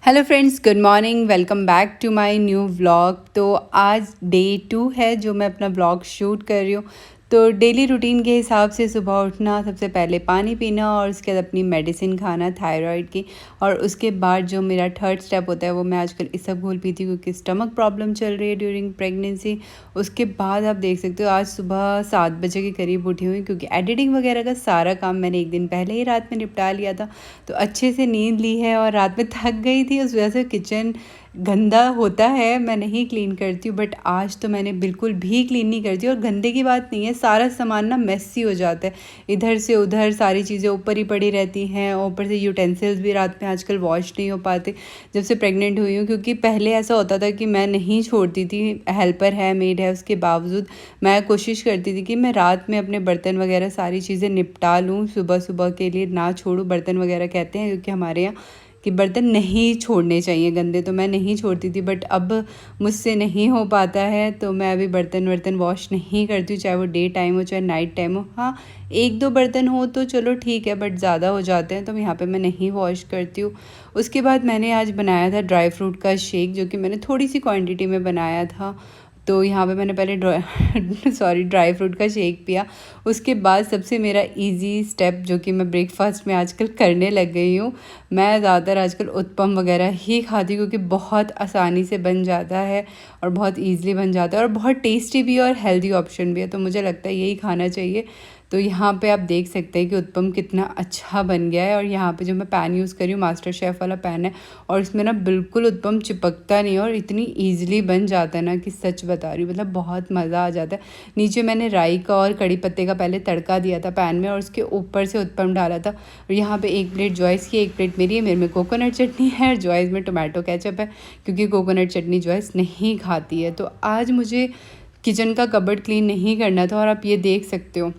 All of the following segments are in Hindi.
Hello friends, good morning. Welcome back to my new vlog. तो आज डे 2 है जो मैं अपना व्लॉग शूट कर रही हूँ। तो डेली रूटीन के हिसाब से सुबह उठना, सबसे पहले पानी पीना और उसके बाद अपनी मेडिसिन खाना थायराइड की। और उसके बाद जो मेरा थर्ड स्टेप होता है वो मैं आजकल इसबगोल पीती हूँ क्योंकि स्टमक प्रॉब्लम चल रही है ड्यूरिंग प्रेगनेंसी। उसके बाद आप देख सकते हो आज सुबह 7 बजे के करीब उठी हुई क्योंकि एडिटिंग वगैरह का सारा काम मैंने एक दिन पहले ही रात में निपटा लिया था। तो अच्छे से नींद ली है और रात में थक गई थी, उस वजह से किचन गंदा होता है, मैं नहीं क्लीन करती हूँ। बट आज तो मैंने बिल्कुल भी क्लीन नहीं करती। और गंदे की बात नहीं है, सारा सामान ना मेसी हो जाता है, इधर से उधर सारी चीज़ें ऊपर ही पड़ी रहती हैं। और ऊपर से यूटेंसिल्स भी रात में आजकल वॉश नहीं हो पाते जब से प्रेग्नेंट हुई हूँ। क्योंकि पहले ऐसा होता था कि मैं नहीं छोड़ती थी, हेल्पर है, मेड है, उसके बावजूद मैं कोशिश करती थी कि मैं रात में अपने बर्तन वगैरह सारी चीज़ें निपटा लूँ, सुबह सुबह के लिए ना छोड़ूँ। बर्तन वगैरह कहते हैं क्योंकि हमारे यहाँ कि बर्तन नहीं छोड़ने चाहिए गंदे, तो मैं नहीं छोड़ती थी। बट अब मुझसे नहीं हो पाता है तो मैं अभी बर्तन वॉश नहीं करती हूँ, चाहे वो डे टाइम हो चाहे नाइट टाइम हो। हाँ, एक दो बर्तन हो तो चलो ठीक है, बट ज़्यादा हो जाते हैं तो यहाँ पे मैं नहीं वॉश करती हूँ। उसके बाद मैंने आज बनाया था ड्राई फ्रूट का शेक, जो कि मैंने थोड़ी सी क्वांटिटी में बनाया था। तो यहाँ पे मैंने पहले ड्राई फ्रूट का शेक पिया। उसके बाद सबसे मेरा इजी स्टेप जो कि मैं ब्रेकफास्ट में आजकल करने लग गई हूँ, मैं ज़्यादातर आजकल उत्पम वगैरह ही खाती हूँ क्योंकि बहुत आसानी से बन जाता है और बहुत ईज़िली बन जाता है और बहुत टेस्टी भी है और हेल्दी ऑप्शन भी है। तो मुझे लगता है यही खाना चाहिए। तो यहाँ पे आप देख सकते हैं कि उत्पम कितना अच्छा बन गया है। और यहाँ पे जो मैं पैन यूज़ कर रही हूँ मास्टर शेफ़ वाला पैन है और इसमें ना बिल्कुल उत्पम चिपकता नहीं है और इतनी ईजिली बन जाता है ना कि सच बता रही हूँ, मतलब बहुत मज़ा आ जाता है। नीचे मैंने राई का और कड़ी पत्ते का पहले तड़का दिया था पैन में और उसके ऊपर से उत्पम डाला था। और यहाँ पे 1 प्लेट जॉयस की, 1 प्लेट मेरी है। मेरे में कोकोनट चटनी है और जॉयस में टोमेटो केचप है क्योंकि कोकोनट चटनी जॉयस नहीं खाती है। तो आज मुझे किचन का कबर्ड क्लीन नहीं करना था और आप ये देख सकते हो,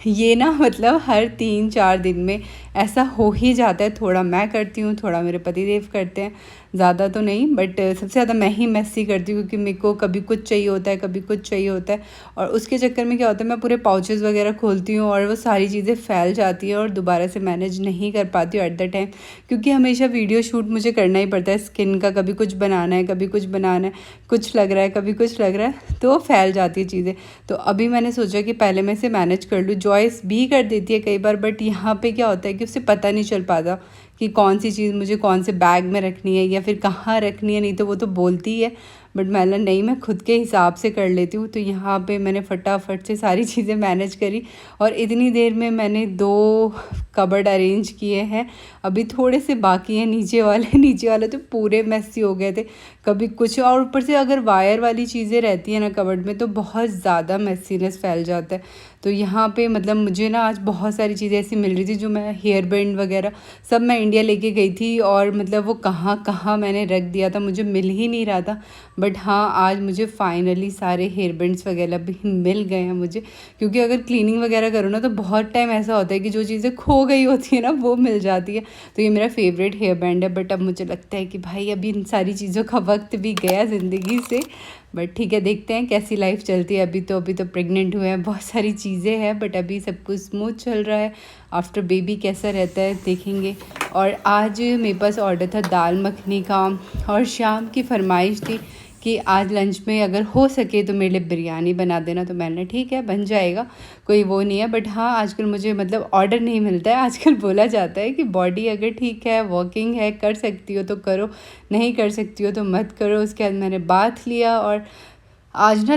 ये ना मतलब हर 3-4 दिन में ऐसा हो ही जाता है। थोड़ा मैं करती हूँ, थोड़ा मेरे पतिदेव करते हैं, ज़्यादा तो नहीं। बट सबसे ज़्यादा मैं ही मेसी करती हूँ क्योंकि मेरे को कभी कुछ चाहिए होता है, कभी कुछ चाहिए होता है। और उसके चक्कर में क्या होता है, मैं पूरे पाउचेस वगैरह खोलती हूँ और वो सारी चीज़ें फैल जाती है और दोबारा से मैनेज नहीं कर पाती हूँ एट द टाइम। क्योंकि हमेशा वीडियो शूट मुझे करना ही पड़ता है स्किन का, कभी कुछ बनाना है, कभी कुछ बनाना है, कुछ लग रहा है, कभी कुछ लग रहा है, तो फैल जाती है चीज़ें। तो अभी मैंने सोचा कि पहले मैं इसे मैनेज कर लूँ। जॉयस भी कर देती है कई बार, बट यहाँ पे क्या होता है कि उससे पता नहीं चल पाता कि कौन सी चीज़ मुझे कौन से बैग में रखनी है या फिर कहाँ रखनी है। नहीं तो वो तो बोलती है, बट मैं खुद के हिसाब से कर लेती हूँ। तो यहाँ पे मैंने फटाफट से सारी चीज़ें मैनेज करी और इतनी देर में मैंने 2 कबर्ड अरेंज किए हैं। अभी थोड़े से बाकी हैं नीचे वाले तो पूरे मेसी हो गए थे, कभी कुछ। और ऊपर से अगर वायर वाली चीज़ें रहती हैं ना कबर्ड में तो बहुत ज़्यादा मेसीनेस फैल जाता है। तो यहाँ पे मतलब मुझे ना आज बहुत सारी चीज़ें ऐसी मिल रही थी जो मैं हेयर बैंड वगैरह सब मैं इंडिया लेके गई थी और मतलब वो कहाँ कहाँ मैंने रख दिया था, मुझे मिल ही नहीं रहा था। बट हाँ, आज मुझे फाइनली सारे हेयर बैंड्स वगैरह भी मिल गए हैं मुझे। क्योंकि अगर क्लीनिंग वगैरह करो ना तो बहुत टाइम ऐसा होता है कि जो चीज़ें खो गई होती है ना वो मिल जाती है। तो ये मेरा फेवरेट हेयर बैंड है। बट अब मुझे लगता है कि भाई अभी इन सारी चीज़ों का वक्त भी गया ज़िंदगी से। बट ठीक है, देखते हैं कैसी लाइफ चलती है। अभी तो प्रेग्नेंट हुए हैं, बहुत सारी चीज़ें हैं, बट अभी सब कुछ स्मूथ चल रहा है। आफ्टर बेबी कैसा रहता है देखेंगे। और आज मेरे पास ऑर्डर था दाल मखनी का और शाम की फरमाइश थी कि आज लंच में अगर हो सके तो मेरे लिए बिरयानी बना देना। तो मैंने ठीक है, बन जाएगा, कोई वो नहीं है। बट हाँ, आजकल मुझे मतलब ऑर्डर नहीं मिलता है। आजकल बोला जाता है कि बॉडी अगर ठीक है, वर्किंग है, कर सकती हो तो करो, नहीं कर सकती हो तो मत करो। उसके बाद मैंने बाथ लिया और आज ना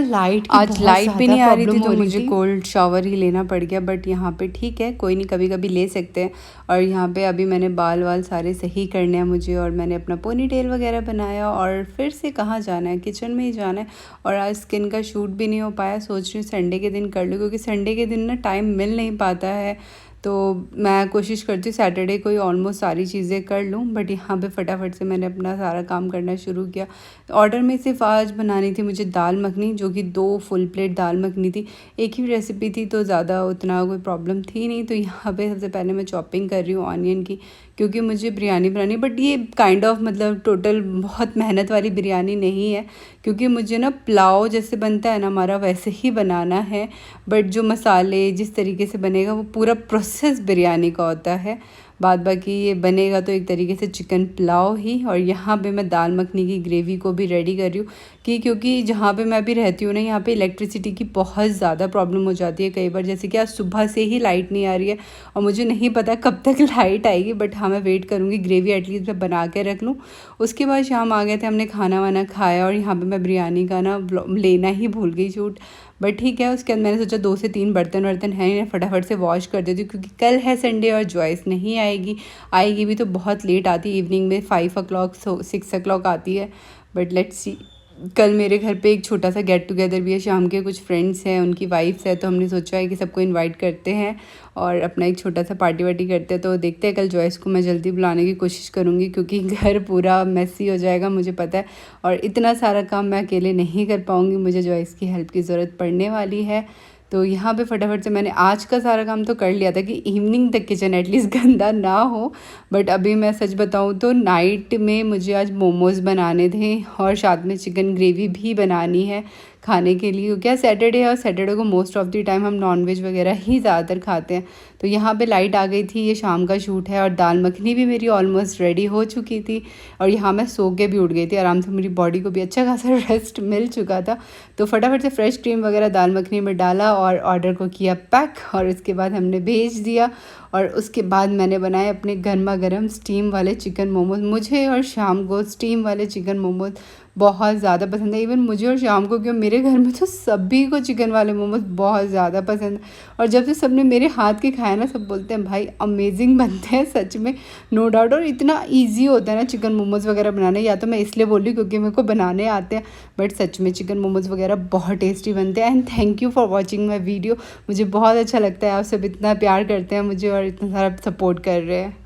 आज लाइट भी नहीं आ रही थी तो मुझे कोल्ड शावर ही लेना पड़ गया। बट यहाँ पे ठीक है, कोई नहीं, कभी कभी ले सकते हैं। और यहाँ पे अभी मैंने बाल वाल सारे सही करने हैं मुझे और मैंने अपना पोनी टेल वगैरह बनाया और फिर से कहाँ जाना है, किचन में ही जाना है। और आज स्किन का शूट भी नहीं हो पाया, सोच रही हूँ संडे के दिन कर लूँ क्योंकि संडे के दिन ना टाइम मिल नहीं पाता है। तो मैं कोशिश करती हूँ सैटरडे को ही ऑलमोस्ट सारी चीज़ें कर लूँ। बट यहाँ पे फटाफट से मैंने अपना सारा काम करना शुरू किया। ऑर्डर में सिर्फ आज बनानी थी मुझे दाल मखनी, जो कि 2 फुल प्लेट दाल मखनी थी। एक ही रेसिपी थी तो ज़्यादा उतना कोई प्रॉब्लम थी नहीं। तो यहाँ पे सबसे पहले मैं चॉपिंग कर रही हूँ ऑनियन की क्योंकि मुझे बिरयानी बनानी। बट ये काइंड ऑफ मतलब टोटल बहुत मेहनत वाली बिरयानी नहीं है क्योंकि मुझे ना पुलाव जैसे बनता है ना हमारा वैसे ही बनाना है। बट जो मसाले जिस तरीके से बनेगा वो पूरा प्रोसेस बिरयानी का होता है। बाद बाकी ये बनेगा तो एक तरीके से चिकन पुलाव ही। और यहाँ पे मैं दाल मखनी की ग्रेवी को भी रेडी कर रही हूँ क्योंकि जहाँ पे मैं भी रहती हूँ ना, यहाँ पे इलेक्ट्रिसिटी की बहुत ज़्यादा प्रॉब्लम हो जाती है कई बार। जैसे कि आज सुबह से ही लाइट नहीं आ रही है और मुझे नहीं पता कब तक लाइट आएगी, बट हाँ मैं वेट करूँगी, ग्रेवी एटलीस्ट मैं बना के रख लूँ। उसके बाद शाम आ गए थे, हमने खाना वाना खाया और यहाँ पर मैं बिरयानी का ना लेना ही भूल गई शूट। बट ठीक है, उसके बाद मैंने सोचा 2 से 3 बर्तन हैं, इन्हें फटाफट से वॉश कर देती हूँ क्योंकि कल है संडे और जॉइस नहीं आएगी भी तो बहुत लेट आती है, इवनिंग में 5 o'clock 6 o'clock आती है। बट लेट्स सी, कल मेरे घर पे एक छोटा सा गेट टुगेदर भी है, शाम के कुछ फ्रेंड्स हैं, उनकी वाइफ्स है, तो हमने सोचा है कि सबको इनवाइट करते हैं और अपना एक छोटा सा पार्टी वार्टी करते हैं। तो देखते हैं, कल जॉइस को मैं जल्दी बुलाने की कोशिश करूँगी क्योंकि घर पूरा मेसी हो जाएगा मुझे पता है, और इतना सारा काम मैं अकेले नहीं कर पाऊँगी, मुझे जॉइस की हेल्प की ज़रूरत पड़ने वाली है। तो यहाँ पे फटाफट से मैंने आज का सारा काम तो कर लिया था कि इवनिंग तक किचन एटलीस्ट गंदा ना हो। बट अभी मैं सच बताऊँ तो नाइट में मुझे आज मोमोज़ बनाने थे और साथ में चिकन ग्रेवी भी बनानी है खाने के लिए, क्या सैटरडे है और सैटरडे को मोस्ट ऑफ़ द टाइम हम नॉनवेज वगैरह ही ज़्यादातर खाते हैं। तो यहाँ पे लाइट आ गई थी, ये शाम का शूट है और दाल मखनी भी मेरी ऑलमोस्ट रेडी हो चुकी थी और यहाँ मैं सो के भी उठ गई थी आराम से, मेरी बॉडी को भी अच्छा खासा रेस्ट मिल चुका था। तो फटाफट से फ्रेश क्रीम वगैरह दाल मखनी में डाला और ऑर्डर को किया पैक और इसके बाद हमने भेज दिया। और उसके बाद मैंने बनाए अपने गर्मा गर्म स्टीम वाले चिकन मोमोज। मुझे और शाम को स्टीम वाले चिकन मोमोज बहुत ज़्यादा पसंद है, इवन मुझे और शाम को क्यों, मेरे घर में तो सभी को चिकन वाले मोमोज बहुत ज़्यादा पसंद है। और जब से सबने मेरे हाथ के खाया ना, सब बोलते हैं भाई अमेजिंग बनते हैं सच में, नो डाउट। और इतना ईजी होता है ना चिकन मोमोज वगैरह बनाने, या तो मैं इसलिए बोल रही हूँ क्योंकि मेरे को बनाने आते हैं, बट सच में चिकन मोमोज वगैरह बहुत टेस्टी बनते हैं। And thank you for watching my video, मुझे बहुत अच्छा लगता है आप सब इतना प्यार करते हैं मुझे और इतना सारा सपोर्ट कर रहे हैं।